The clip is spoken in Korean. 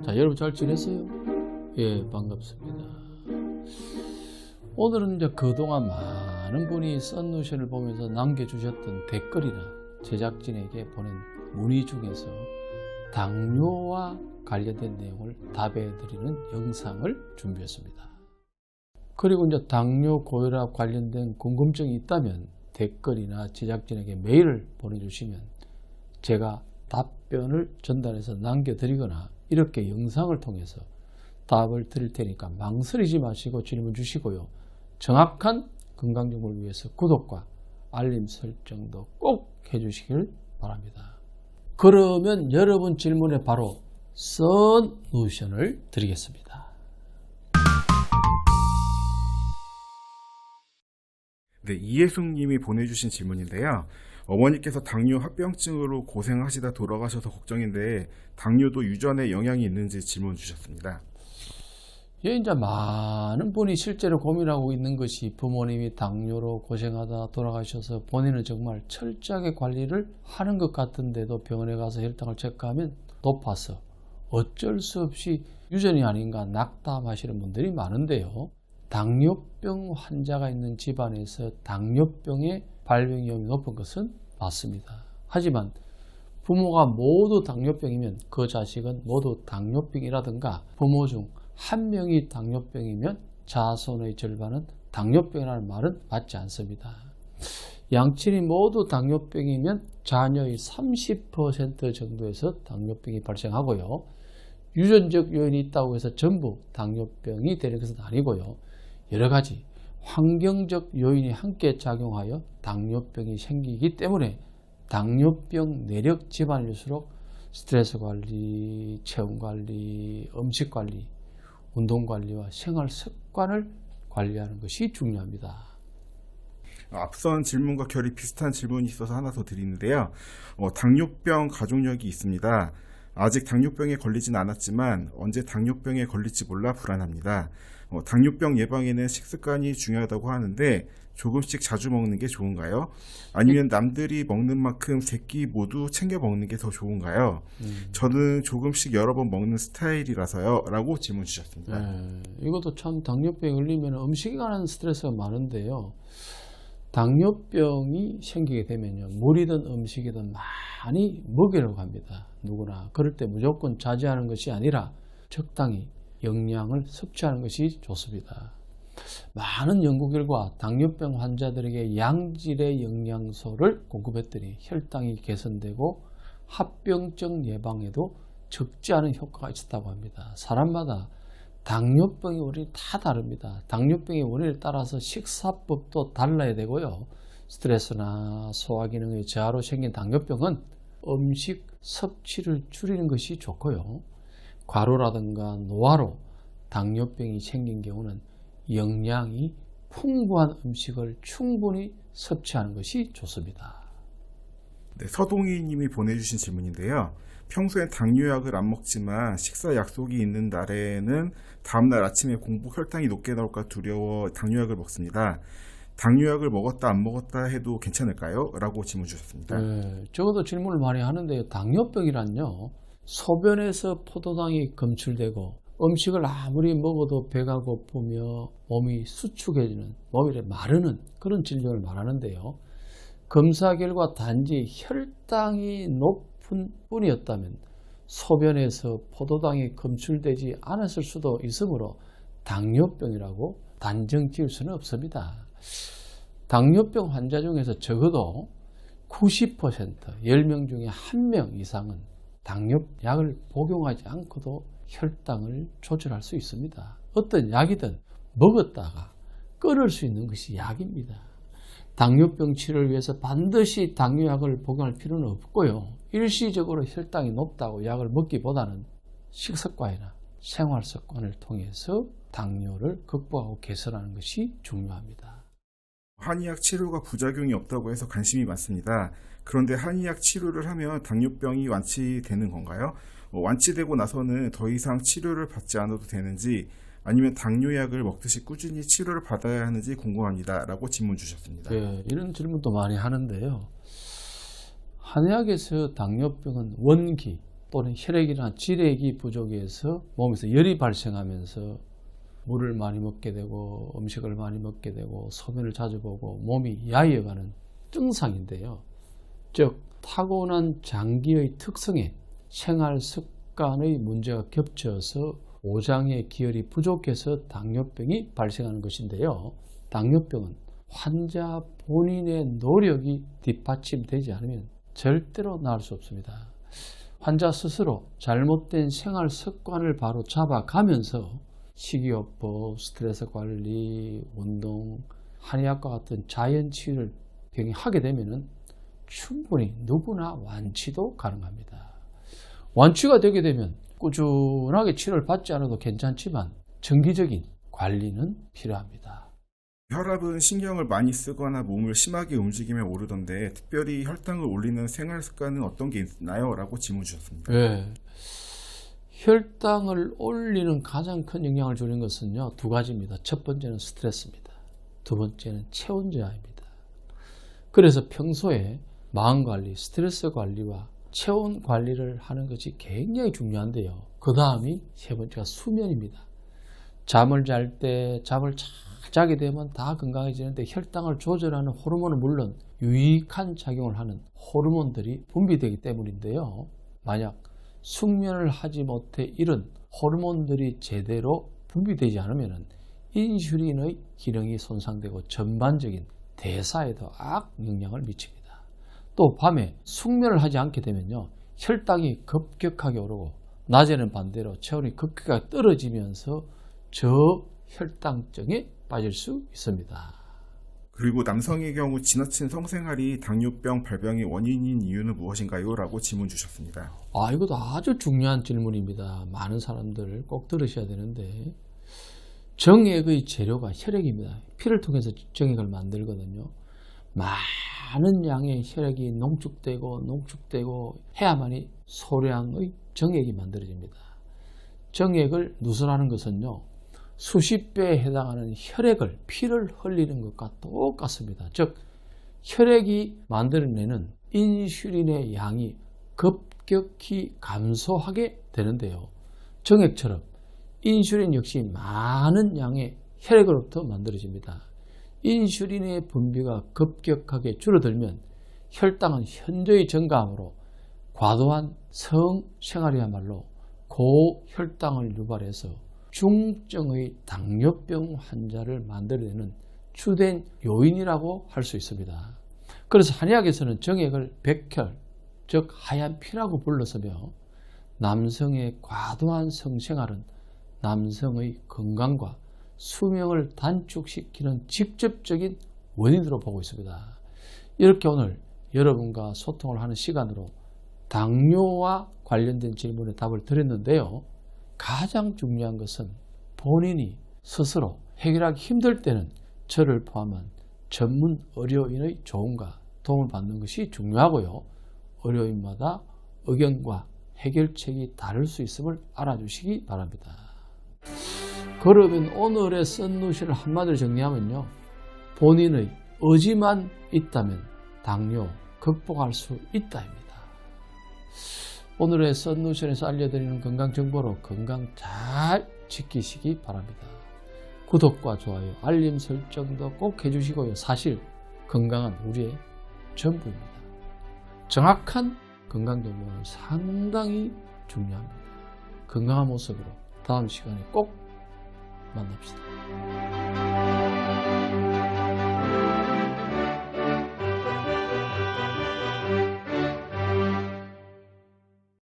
자, 여러분 잘 지냈어요? 예, 반갑습니다. 오늘은 이제 그동안 많은 분이 썬루션을 보면서 남겨주셨던 댓글이나 제작진에게 보낸 문의 중에서 당뇨와 관련된 내용을 답해드리는 영상을 준비했습니다. 그리고 이제 당뇨, 고혈압 관련된 궁금증이 있다면 댓글이나 제작진에게 메일을 보내주시면 제가 답변을 전달해서 남겨드리거나 이렇게 영상을 통해서 답을 드릴 테니까 망설이지 마시고 질문 주시고요. 정확한 건강정보를 위해서 구독과 알림 설정도 꼭 해주시길 바랍니다. 그러면 여러분 질문에 바로 썬루션을 드리겠습니다. 네, 이혜숙님이 보내주신 질문인데요. 어머니께서 당뇨 합병증으로 고생하시다 돌아가셔서 걱정인데 당뇨도 유전에 영향이 있는지 질문 주셨습니다. 예, 이제 많은 분이 실제로 고민하고 있는 것이 부모님이 당뇨로 고생하다 돌아가셔서 본인은 정말 철저하게 관리를 하는 것 같은데도 병원에 가서 혈당을 체크하면 높아서 어쩔 수 없이 유전이 아닌가 낙담하시는 분들이 많은데요. 당뇨병 환자가 있는 집안에서 당뇨병의 발병 위험이 높은 것은 맞습니다. 하지만 부모가 모두 당뇨병이면 그 자식은 모두 당뇨병이라든가 부모 중 한 명이 당뇨병이면 자손의 절반은 당뇨병이라는 말은 맞지 않습니다. 양친이 모두 당뇨병이면 자녀의 30% 정도에서 당뇨병이 발생하고요. 유전적 요인이 있다고 해서 전부 당뇨병이 되는 것은 아니고요. 여러 가지 환경적 요인이 함께 작용하여 당뇨병이 생기기 때문에 당뇨병 내력 집안일수록 스트레스 관리, 체온 관리, 음식 관리, 운동 관리와 생활 습관을 관리하는 것이 중요합니다. 앞선 질문과 결이 비슷한 질문이 있어서 하나 더 드리는데요. 당뇨병 가족력이 있습니다. 아직 당뇨병에 걸리진 않았지만 언제 당뇨병에 걸릴지 몰라 불안합니다. 당뇨병 예방에는 식습관이 중요하다고 하는데 조금씩 자주 먹는 게 좋은가요? 아니면 남들이 먹는 만큼 세 끼 모두 챙겨 먹는 게 더 좋은가요? 저는 조금씩 여러 번 먹는 스타일이라서요. 라고 질문 주셨습니다. 네, 이것도 참 당뇨병에 걸리면 음식에 관한 스트레스가 많은데요. 당뇨병이 생기게 되면요, 물이든 음식이든 많이 먹이려고 합니다. 누구나. 그럴 때 무조건 자제하는 것이 아니라 적당히 영양을 섭취하는 것이 좋습니다. 많은 연구 결과 당뇨병 환자들에게 양질의 영양소를 공급했더니 혈당이 개선되고 합병증 예방에도 적지 않은 효과가 있었다고 합니다. 사람마다 당뇨병의 원인이 다 다릅니다. 당뇨병의 원인에 따라서 식사법도 달라야 되고요. 스트레스나 소화기능의 저하로 생긴 당뇨병은 음식 섭취를 줄이는 것이 좋고요. 과로라든가 노화로 당뇨병이 생긴 경우는 영양이 풍부한 음식을 충분히 섭취하는 것이 좋습니다. 네, 서동희 님이 보내주신 질문인데요. 평소엔 당뇨약을 안 먹지만 식사 약속이 있는 날에는 다음날 아침에 공복 혈당이 높게 나올까 두려워 당뇨약을 먹습니다. 당뇨약을 먹었다 안 먹었다 해도 괜찮을까요? 라고 질문 주셨습니다. 네, 적어도 질문을 많이 하는데요. 당뇨병이란요, 소변에서 포도당이 검출되고 음식을 아무리 먹어도 배가 고프며 몸이 수축해지는, 몸이 마르는 그런 질병을 말하는데요. 검사 결과 단지 혈당이 높은 뿐이었다면 소변에서 포도당이 검출되지 않았을 수도 있으므로 당뇨병이라고 단정 지을 수는 없습니다. 당뇨병 환자 중에서 적어도 90%, 10명 중에 1명 이상은 당뇨약을 복용하지 않고도 혈당을 조절할 수 있습니다. 어떤 약이든 먹었다가 끊을 수 있는 것이 약입니다. 당뇨병 치료를 위해서 반드시 당뇨약을 복용할 필요는 없고요. 일시적으로 혈당이 높다고 약을 먹기보다는 식습관이나 생활 습관을 통해서 당뇨를 극복하고 개선하는 것이 중요합니다. 한의학 치료가 부작용이 없다고 해서 관심이 많습니다. 그런데 한의학 치료를 하면 당뇨병이 완치되는 건가요? 완치되고 나서는 더 이상 치료를 받지 않아도 되는지, 아니면 당뇨약을 먹듯이 꾸준히 치료를 받아야 하는지 궁금합니다. 라고 질문 주셨습니다. 네, 이런 질문도 많이 하는데요. 한의학에서 당뇨병은 원기 또는 혈액이나 지력이 부족해서 몸에서 열이 발생하면서 물을 많이 먹게 되고 음식을 많이 먹게 되고 소변을 자주 보고 몸이 야위어가는 증상인데요. 즉 타고난 장기의 특성에 생활 습관의 문제가 겹쳐서 오장의 기혈이 부족해서 당뇨병이 발생하는 것인데요. 당뇨병은 환자 본인의 노력이 뒷받침되지 않으면 절대로 나을 수 없습니다. 환자 스스로 잘못된 생활 습관을 바로 잡아가면서 식이요법, 스트레스 관리, 운동, 한의학과 같은 자연 치유를 병행하게 되면 충분히 누구나 완치도 가능합니다. 완치가 되게 되면 꾸준하게 치료를 받지 않아도 괜찮지만 정기적인 관리는 필요합니다. 혈압은 신경을 많이 쓰거나 몸을 심하게 움직이면 오르던데 특별히 혈당을 올리는 생활 습관은 어떤 게 있나요? 라고 질문 주셨습니다. 네. 혈당을 올리는 가장 큰 영향을 주는 것은요, 두 가지입니다. 첫 번째는 스트레스입니다. 두 번째는 체온 저하입니다. 그래서 평소에 마음 관리, 스트레스 관리와 체온 관리를 하는 것이 굉장히 중요한데요. 그 다음이 세 번째가 수면입니다. 잠을 잘 때 잠을 잘 자게 되면 다 건강해지는데 혈당을 조절하는 호르몬은 물론 유익한 작용을 하는 호르몬들이 분비되기 때문인데요. 만약 숙면을 하지 못해 이런 호르몬들이 제대로 분비되지 않으면 인슐린의 기능이 손상되고 전반적인 대사에도 악영향을 미칩니다. 또 밤에 숙면을 하지 않게 되면요, 혈당이 급격하게 오르고 낮에는 반대로 체온이 급격하게 떨어지면서 저혈당증에 빠질 수 있습니다. 그리고 남성의 경우 지나친 성생활이 당뇨병 발병의 원인인 이유는 무엇인가요? 라고 질문 주셨습니다. 이것도 아주 중요한 질문입니다. 많은 사람들 꼭 들으셔야 되는데, 정액의 재료가 혈액입니다. 피를 통해서 정액을 만들거든요. 많은 양의 혈액이 농축되고 해야만이 소량의 정액이 만들어집니다. 정액을 누설하는 것은요, 수십 배에 해당하는 혈액을, 피를 흘리는 것과 똑같습니다. 즉 혈액이 만들어내는 인슐린의 양이 급격히 감소하게 되는데요. 정액처럼 인슐린 역시 많은 양의 혈액으로부터 만들어집니다. 인슐린의 분비가 급격하게 줄어들면 혈당은 현저히 증가하므로 과도한 성생활이야말로 고혈당을 유발해서 중증의 당뇨병 환자를 만들어내는 주된 요인이라고 할 수 있습니다. 그래서 한의학에서는 정액을 백혈, 즉 하얀 피라고 불러서며 남성의 과도한 성생활은 남성의 건강과 수명을 단축시키는 직접적인 원인으로 보고 있습니다. 이렇게 오늘 여러분과 소통을 하는 시간으로 당뇨와 관련된 질문에 답을 드렸는데요. 가장 중요한 것은 본인이 스스로 해결하기 힘들 때는 저를 포함한 전문 의료인의 조언과 도움을 받는 것이 중요하고요. 의료인마다 의견과 해결책이 다를 수 있음을 알아주시기 바랍니다. 그러면 오늘의 썬누시를 한마디로 정리하면요, 본인의 의지만 있다면 당뇨 극복할 수 있다입니다. 오늘의 썬누션에서 알려드리는 건강정보로 건강 잘 지키시기 바랍니다. 구독과 좋아요, 알림 설정도 꼭 해주시고요. 사실 건강은 우리의 전부입니다. 정확한 건강정보는 상당히 중요합니다. 건강한 모습으로 다음 시간에 꼭 만납시다.